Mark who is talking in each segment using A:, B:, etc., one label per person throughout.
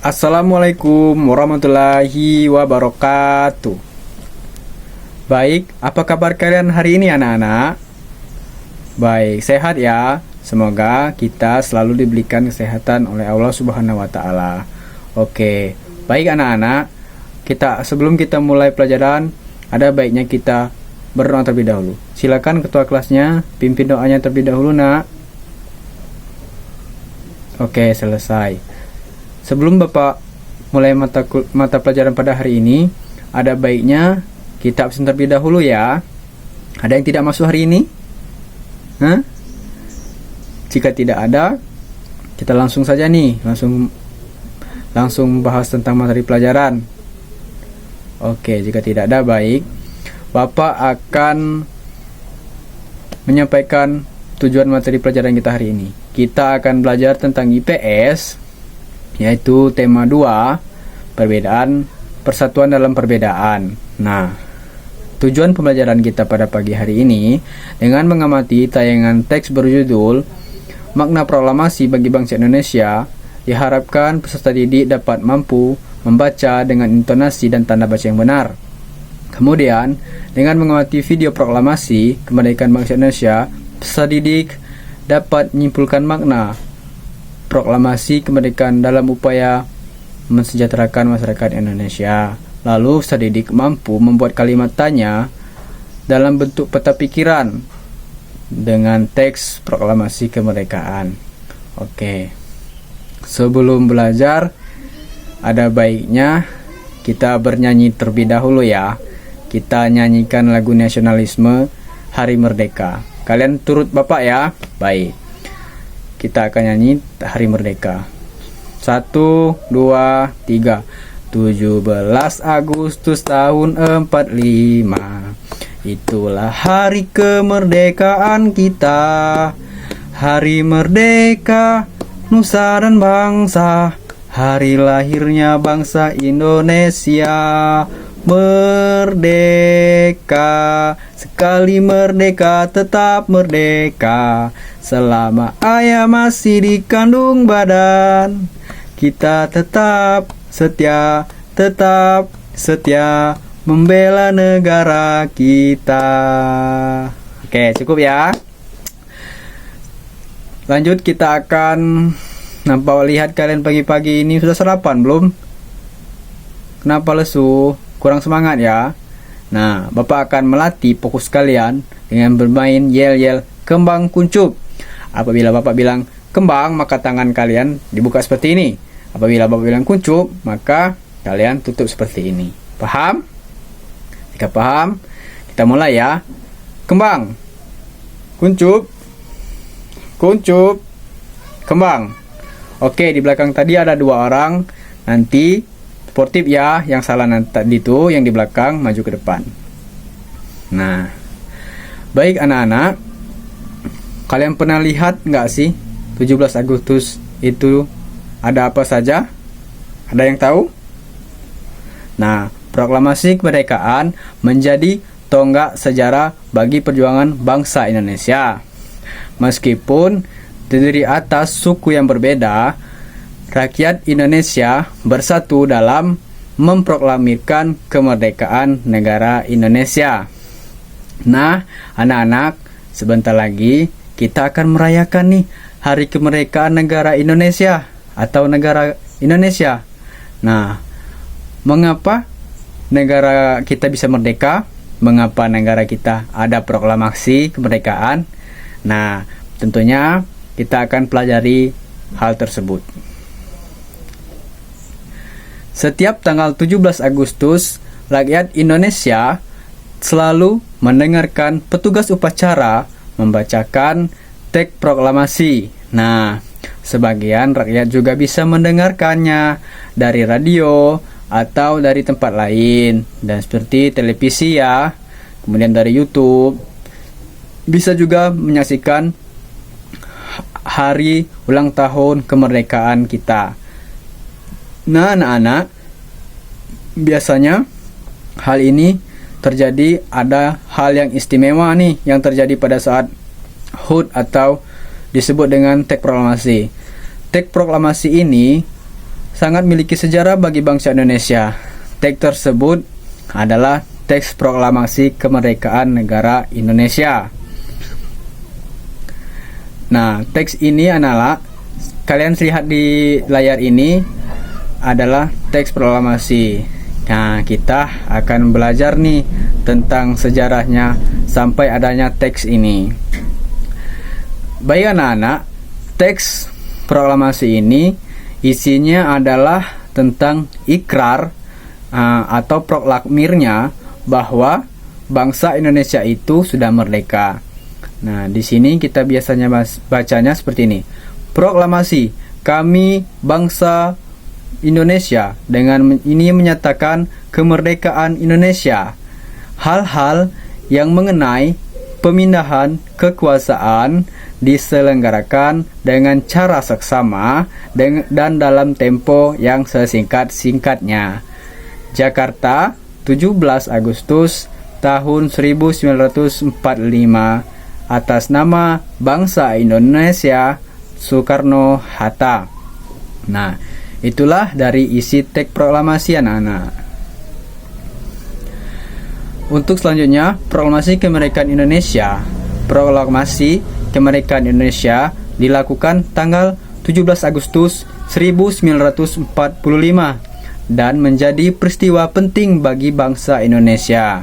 A: Assalamualaikum warahmatullahi wabarakatuh. Baik, apa kabar kalian hari ini anak-anak? Baik, sehat ya. Semoga kita selalu diberikan kesehatan oleh Allah Subhanahu wa taala. Oke, baik anak-anak. Sebelum kita mulai pelajaran, ada baiknya kita berdoa terlebih dahulu. Silakan ketua kelasnya pimpin doanya terlebih dahulu, Nak. Oke, selesai. Sebelum Bapak mulai mata pelajaran pada hari ini, ada baiknya kita absen terlebih dahulu ya. Ada yang tidak masuk hari ini? Jika tidak ada, kita langsung saja nih, langsung bahas tentang materi pelajaran. Oke, jika tidak ada, baik. Bapak akan menyampaikan tujuan materi pelajaran kita hari ini. Kita akan belajar tentang IPS, yaitu tema 2, persatuan dalam perbedaan. Nah, tujuan pembelajaran kita pada pagi hari ini dengan mengamati tayangan teks berjudul Makna Proklamasi bagi Bangsa Indonesia, diharapkan peserta didik dapat mampu membaca dengan intonasi dan tanda baca yang benar. Kemudian, dengan mengamati video proklamasi kemerdekaan bangsa Indonesia, peserta didik dapat menyimpulkan makna proklamasi kemerdekaan dalam upaya mensejahterakan masyarakat Indonesia. Lalu peserta didik mampu membuat kalimat tanya dalam bentuk peta pikiran dengan teks proklamasi kemerdekaan. Oke. Sebelum belajar, ada baiknya kita bernyanyi terlebih dahulu ya. Kita nyanyikan lagu nasionalisme Hari Merdeka. Kalian turut Bapak ya? Baik. Kita akan nyanyi Hari Merdeka. 1, 2, 3. 17 Agustus tahun 45. Itulah hari kemerdekaan kita. Hari merdeka, nusa dan bangsa. Hari lahirnya bangsa Indonesia. Merdeka, sekali merdeka tetap merdeka. Selama ayah masih dikandung badan, kita tetap setia membela negara kita. Oke, cukup ya. Lanjut, kita akan lihat kalian pagi-pagi ini sudah sarapan belum? Kenapa lesu? Kurang semangat ya. Nah, Bapak akan melatih fokus kalian dengan bermain yel-yel kembang kuncup. Apabila Bapak bilang kembang, maka tangan kalian dibuka seperti ini. Apabila Bapak bilang kuncup, maka kalian tutup seperti ini. Paham? Jika paham, kita mulai ya. Kembang, kuncup, kuncup, kembang. Oke, di belakang tadi ada 2 orang. Nanti sportif ya, yang salah tadi itu yang di belakang maju ke depan. Nah, baik anak-anak, kalian pernah lihat nggak sih 17 Agustus itu ada apa saja? Ada yang tahu? Nah, proklamasi kemerdekaan menjadi tonggak sejarah bagi perjuangan bangsa Indonesia. Meskipun terdiri atas suku yang berbeda, rakyat Indonesia bersatu dalam memproklamirkan kemerdekaan negara Indonesia. Nah, anak-anak, sebentar lagi kita akan merayakan nih Hari Kemerdekaan Negara Indonesia atau negara Indonesia. Nah, mengapa negara kita bisa merdeka? Mengapa negara kita ada proklamasi kemerdekaan? Nah, tentunya kita akan pelajari hal tersebut. Setiap tanggal 17 Agustus, rakyat Indonesia selalu mendengarkan petugas upacara membacakan teks proklamasi. Nah, sebagian rakyat juga bisa mendengarkannya dari radio atau dari tempat lain, dan seperti televisi ya, kemudian dari YouTube. Bisa juga menyaksikan hari ulang tahun kemerdekaan kita. Nah, anak-anak, biasanya hal ini terjadi, ada hal yang istimewa nih yang terjadi pada saat HUT atau disebut dengan teks proklamasi. Teks proklamasi ini sangat memiliki sejarah bagi bangsa Indonesia. Teks tersebut adalah teks proklamasi kemerdekaan negara Indonesia. Nah, teks ini adalah, kalian lihat di layar ini adalah teks proklamasi. Nah, kita akan belajar nih tentang sejarahnya sampai adanya teks ini. Baik anak-anak, teks proklamasi ini isinya adalah tentang ikrar atau proklamirnya bahwa bangsa Indonesia itu sudah merdeka. Nah, di sini kita biasanya bacanya seperti ini. Proklamasi kami bangsa Indonesia dengan ini menyatakan kemerdekaan Indonesia. Hal-hal yang mengenai pemindahan kekuasaan diselenggarakan dengan cara seksama dan dalam tempo yang sesingkat-singkatnya. Jakarta, 17 Agustus tahun 1945, atas nama bangsa Indonesia, Soekarno-Hatta. Nah, itulah dari isi teks proklamasi anak-anak. Untuk selanjutnya, proklamasi kemerdekaan Indonesia. Proklamasi kemerdekaan Indonesia dilakukan tanggal 17 Agustus 1945 dan menjadi peristiwa penting bagi bangsa Indonesia.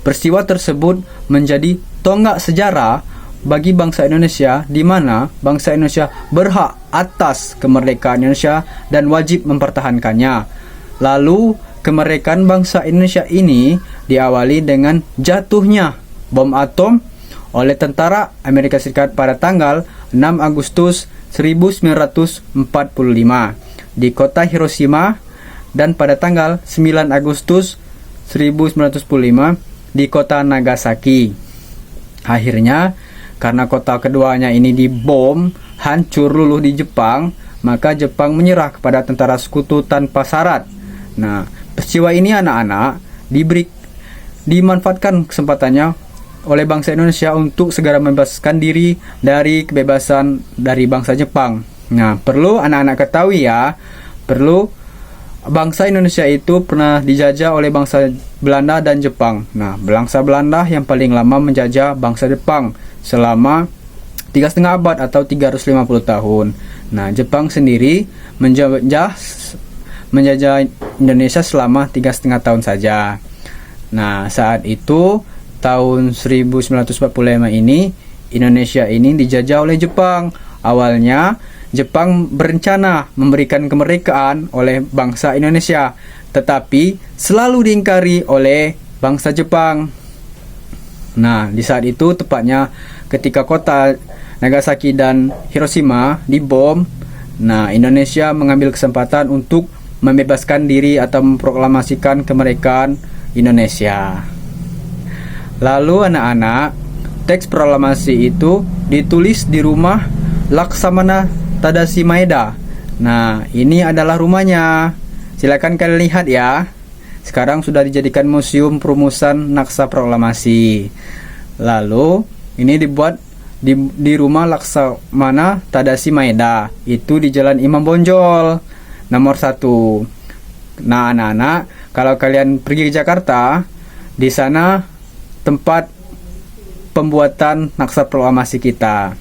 A: Peristiwa tersebut menjadi tonggak sejarah bagi bangsa Indonesia, di mana bangsa Indonesia berhak atas kemerdekaan Indonesia dan wajib mempertahankannya. Lalu, kemerdekaan bangsa Indonesia ini diawali dengan jatuhnya bom atom oleh tentara Amerika Serikat pada tanggal 6 Agustus 1945 di kota Hiroshima dan pada tanggal 9 Agustus 1945 di kota Nagasaki. Akhirnya, karena kota keduanya ini dibom, hancur luluh di Jepang, maka Jepang menyerah kepada tentara sekutu tanpa syarat. Nah, peristiwa ini anak-anak dimanfaatkan kesempatannya oleh bangsa Indonesia untuk segera membebaskan diri dari kebebasan dari bangsa Jepang. Nah, perlu anak-anak ketahui ya, bangsa Indonesia itu pernah dijajah oleh bangsa Belanda dan Jepang. Nah, bangsa Belanda yang paling lama menjajah bangsa Jepang selama 3,5 abad atau 350 tahun. Nah, Jepang sendiri menjajah Indonesia selama 3,5 tahun saja. Nah, saat itu tahun 1945 ini Indonesia ini dijajah oleh Jepang. Awalnya Jepang berencana memberikan kemerdekaan oleh bangsa Indonesia, tetapi selalu diingkari oleh bangsa Jepang. Nah, di saat itu tepatnya ketika kota Nagasaki dan Hiroshima dibom, nah Indonesia mengambil kesempatan untuk membebaskan diri atau memproklamasikan kemerdekaan Indonesia. Lalu anak-anak, teks proklamasi itu ditulis di rumah Laksamana Tadashi Maeda. Nah, ini adalah rumahnya. Silakan kalian lihat ya. Sekarang sudah dijadikan museum perumusan Naksa Proklamasi. Lalu, ini dibuat di rumah Laksamana Tadashi Maeda. Itu di Jalan Imam Bonjol, nomor 1. Nah, anak-anak, kalau kalian pergi ke Jakarta, di sana tempat pembuatan Naksa Proklamasi kita.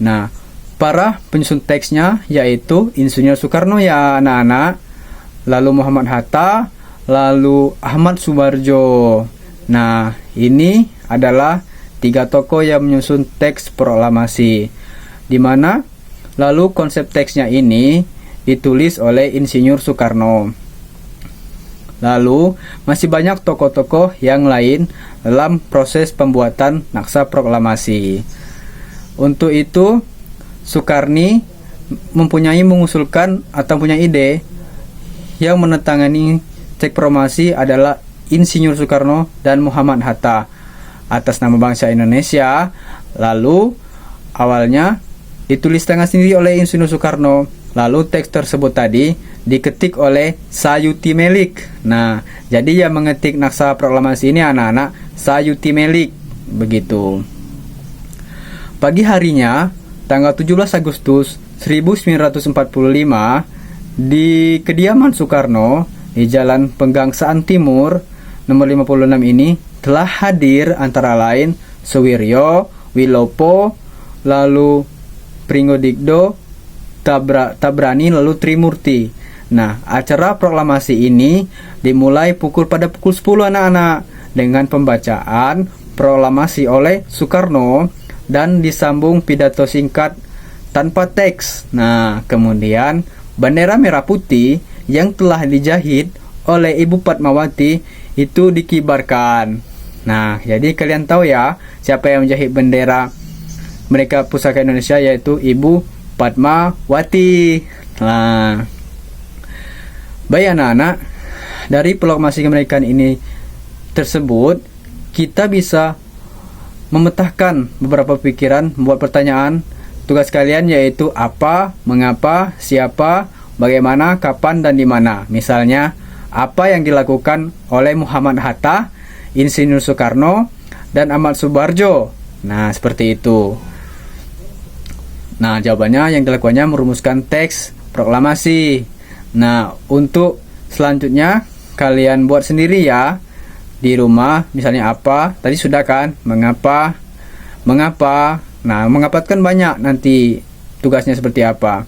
A: Nah, para penyusun teksnya yaitu Insinyur Soekarno ya anak-anak, lalu Muhammad Hatta, lalu Ahmad Subarjo. Nah, ini adalah 3 tokoh yang menyusun teks proklamasi, di mana lalu konsep teksnya ini ditulis oleh Insinyur Soekarno. Lalu masih banyak tokoh-tokoh yang lain dalam proses pembuatan Naksa Proklamasi. Untuk itu, Soekarni mengusulkan atau punya ide yang menandatangani teks proklamasi adalah Insinyur Soekarno dan Muhammad Hatta atas nama bangsa Indonesia. Lalu awalnya ditulis tangan sendiri oleh Insinyur Soekarno. Lalu teks tersebut tadi diketik oleh Sayuti Melik. Nah, jadi yang mengetik Naksa Proklamasi ini anak-anak Sayuti Melik. Begitu. Pagi harinya, tanggal 17 Agustus 1945, di kediaman Soekarno di Jalan Penggangsaan Timur nomor 56 ini telah hadir antara lain Suwiryo, Wilopo, lalu Pringodikdo, Tabrani, lalu Trimurti. Nah, acara proklamasi ini dimulai pada pukul 10 anak-anak dengan pembacaan proklamasi oleh Soekarno dan disambung pidato singkat tanpa teks. Nah, kemudian bendera merah putih yang telah dijahit oleh Ibu Fatmawati itu dikibarkan. Nah, jadi kalian tahu ya siapa yang menjahit bendera Merdeka Pusaka Indonesia, yaitu Ibu Fatmawati. Nah, baik anak-anak, dari proklamasi kemerdekaan ini tersebut kita bisa memetakan beberapa pikiran, membuat pertanyaan. Tugas kalian yaitu apa, mengapa, siapa, bagaimana, kapan, dan di mana. Misalnya, apa yang dilakukan oleh Muhammad Hatta, Insinyur Soekarno, dan Ahmad Subarjo. Nah, seperti itu. Nah, jawabannya yang dilakukannya merumuskan teks proklamasi. Nah, untuk selanjutnya kalian buat sendiri ya di rumah. Misalnya apa? Tadi sudah kan? Mengapa? Nah, mengapa kan banyak nanti tugasnya seperti apa.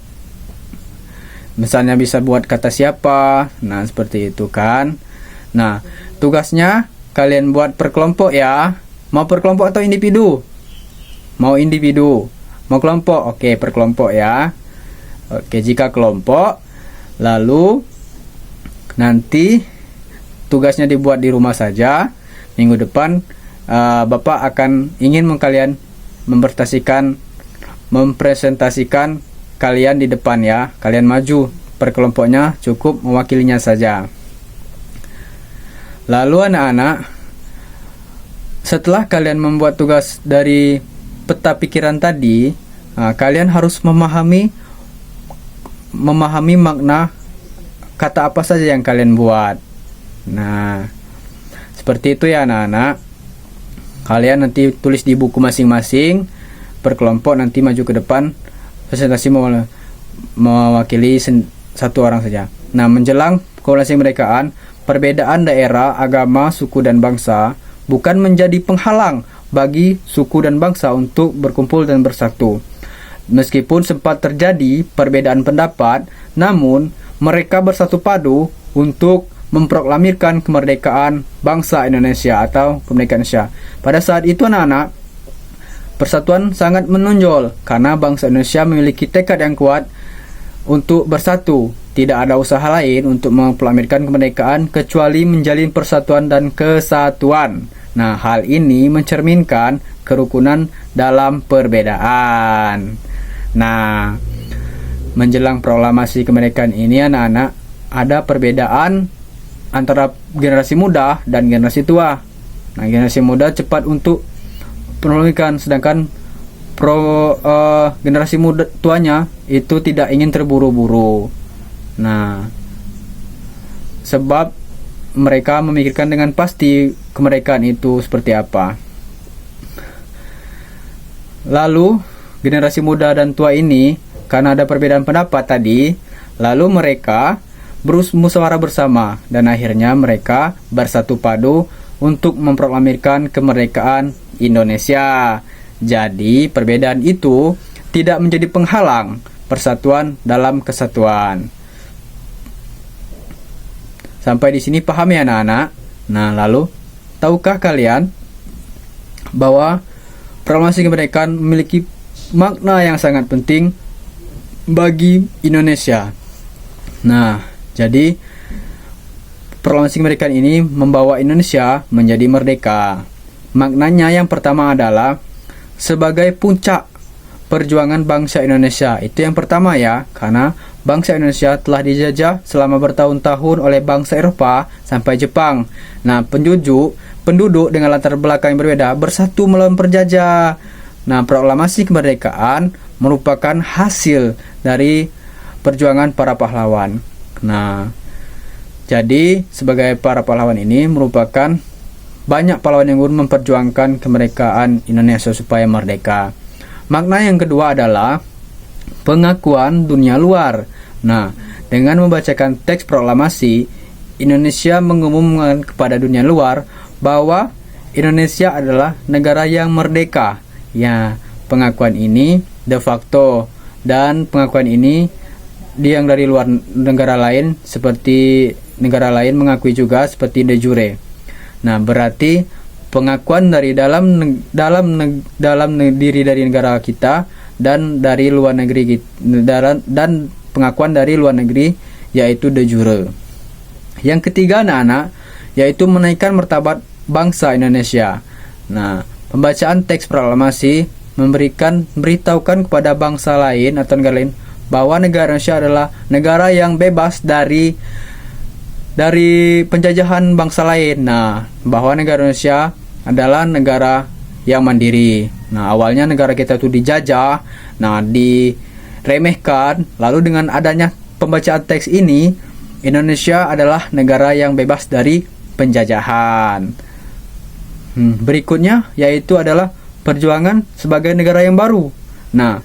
A: Misalnya bisa buat kata siapa. Nah, seperti itu kan. Nah, tugasnya kalian buat per kelompok ya. Mau per kelompok atau individu? Mau individu. Mau kelompok? Oke, per kelompok ya. Oke, jika kelompok, lalu nanti tugasnya dibuat di rumah saja. Minggu depan Bapak akan ingin kalian mempresentasikan kalian di depan ya. Kalian maju per kelompoknya, cukup mewakilinya saja. Lalu anak-anak, setelah kalian membuat tugas dari peta pikiran tadi, kalian harus memahami makna kata apa saja yang kalian buat. Nah, seperti itu ya anak-anak. Kalian nanti tulis di buku masing-masing per kelompok, nanti maju ke depan presentasi mewakili satu orang saja. Nah, menjelang proklamasi kemerdekaan, perbedaan daerah, agama, suku, dan bangsa bukan menjadi penghalang bagi suku dan bangsa untuk berkumpul dan bersatu. Meskipun sempat terjadi perbedaan pendapat, namun mereka bersatu padu untuk memproklamirkan kemerdekaan bangsa Indonesia atau kemerdekaan Indonesia. Pada saat itu anak-anak, persatuan sangat menonjol karena bangsa Indonesia memiliki tekad yang kuat untuk bersatu. Tidak ada usaha lain untuk memproklamirkan kemerdekaan kecuali menjalin persatuan dan kesatuan. Nah, hal ini mencerminkan kerukunan dalam perbedaan. Nah, menjelang proklamasi kemerdekaan ini anak-anak, ada perbedaan antara generasi muda dan generasi tua. Nah, generasi muda cepat untuk memproklamirkan, sedangkan generasi muda tuanya itu tidak ingin terburu-buru. Nah, sebab mereka memikirkan dengan pasti kemerdekaan itu seperti apa. Lalu generasi muda dan tua ini, karena ada perbedaan pendapat tadi, lalu mereka bermusyawarah bersama dan akhirnya mereka bersatu padu untuk memproklamirkan kemerdekaan Indonesia. Jadi perbedaan itu tidak menjadi penghalang persatuan dalam kesatuan. Sampai di sini paham ya anak-anak? Nah, lalu tahukah kalian bahwa proklamasi kemerdekaan memiliki makna yang sangat penting bagi Indonesia? Nah, jadi proklamasi kemerdekaan ini membawa Indonesia menjadi merdeka. Maknanya yang pertama adalah sebagai puncak perjuangan bangsa Indonesia. Itu yang pertama ya, karena bangsa Indonesia telah dijajah selama bertahun-tahun oleh bangsa Eropa sampai Jepang. Nah, penduduk dengan latar belakang yang berbeda bersatu melawan penjajah. Nah, proklamasi kemerdekaan merupakan hasil dari perjuangan para pahlawan. Nah, jadi sebagai para pahlawan ini merupakan banyak pahlawan yang memperjuangkan kemerdekaan Indonesia supaya merdeka. Makna yang kedua adalah pengakuan dunia luar. Nah, dengan membacakan teks proklamasi, Indonesia mengumumkan kepada dunia luar bahwa Indonesia adalah negara yang merdeka. Ya, pengakuan ini de facto, dan pengakuan ini yang dari luar negara lain seperti negara lain mengakui juga seperti de jure. Nah, berarti pengakuan dari dalam diri dari negara kita dan dari luar negeri dan pengakuan dari luar negeri yaitu de jure. Yang ketiga anak-anak yaitu menaikkan martabat bangsa Indonesia. Nah, pembacaan teks proklamasi memberitahukan kepada bangsa lain atau negara lain bahwa negara Indonesia adalah negara yang bebas dari penjajahan bangsa lain. Nah, bahwa negara Indonesia adalah negara yang mandiri. Nah, awalnya negara kita itu dijajah, nah diremehkan, lalu dengan adanya pembacaan teks ini, Indonesia adalah negara yang bebas dari penjajahan. Berikutnya yaitu adalah perjuangan sebagai negara yang baru. Nah,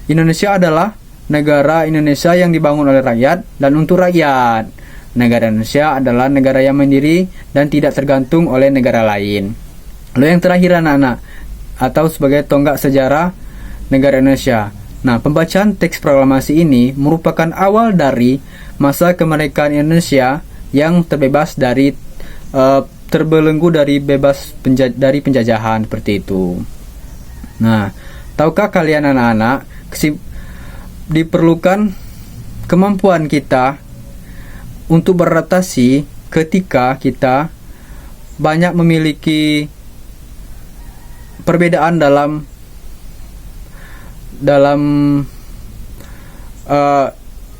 A: Indonesia adalah negara Indonesia yang dibangun oleh rakyat dan untuk rakyat. Negara Indonesia adalah negara yang mandiri dan tidak tergantung oleh negara lain. Lalu yang terakhir anak-anak, atau sebagai tonggak sejarah negara Indonesia. Nah, pembacaan teks proklamasi ini merupakan awal dari masa kemerdekaan Indonesia yang terbebas dari terbelenggu dari dari penjajahan seperti itu. Nah, tahukah kalian anak-anak, diperlukan kemampuan kita untuk beradaptasi ketika kita banyak memiliki perbedaan dalam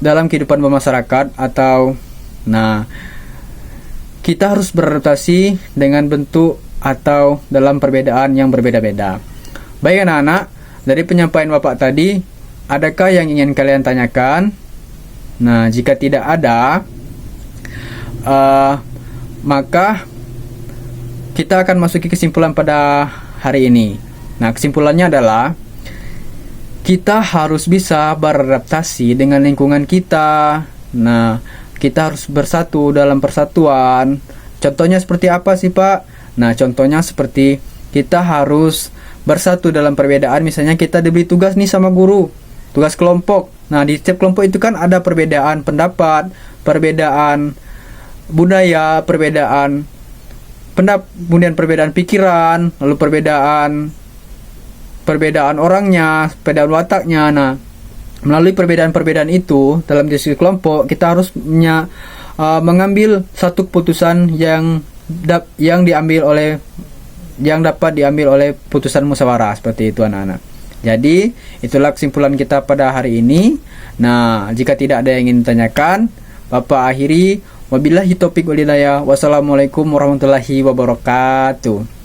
A: kehidupan bermasyarakat atau kita harus beradaptasi dengan bentuk atau dalam perbedaan yang berbeda-beda. Baik anak-anak, dari penyampaian Bapak tadi, adakah yang ingin kalian tanyakan? Nah, jika tidak ada, maka kita akan masuki kesimpulan pada hari ini. Nah, kesimpulannya adalah kita harus bisa beradaptasi dengan lingkungan kita. Nah, kita harus bersatu dalam persatuan. Contohnya seperti apa sih, Pak? Nah, contohnya seperti kita harus bersatu dalam perbedaan. Misalnya kita diberi tugas nih sama guru, tugas kelompok. Nah, di setiap kelompok itu kan ada perbedaan pendapat, perbedaan budaya, kemudian perbedaan pikiran, lalu perbedaan orangnya, perbedaan wataknya. Nah, melalui perbedaan-perbedaan itu dalam diskusi kelompok, kita harus mengambil satu keputusan yang dapat diambil oleh putusan musyawarah seperti itu anak-anak. Jadi, itulah kesimpulan kita pada hari ini. Nah, jika tidak ada yang ingin ditanyakan, Bapak akhiri. Wabillahi taufiq wal hidayah. Wassalamualaikum warahmatullahi wabarakatuh.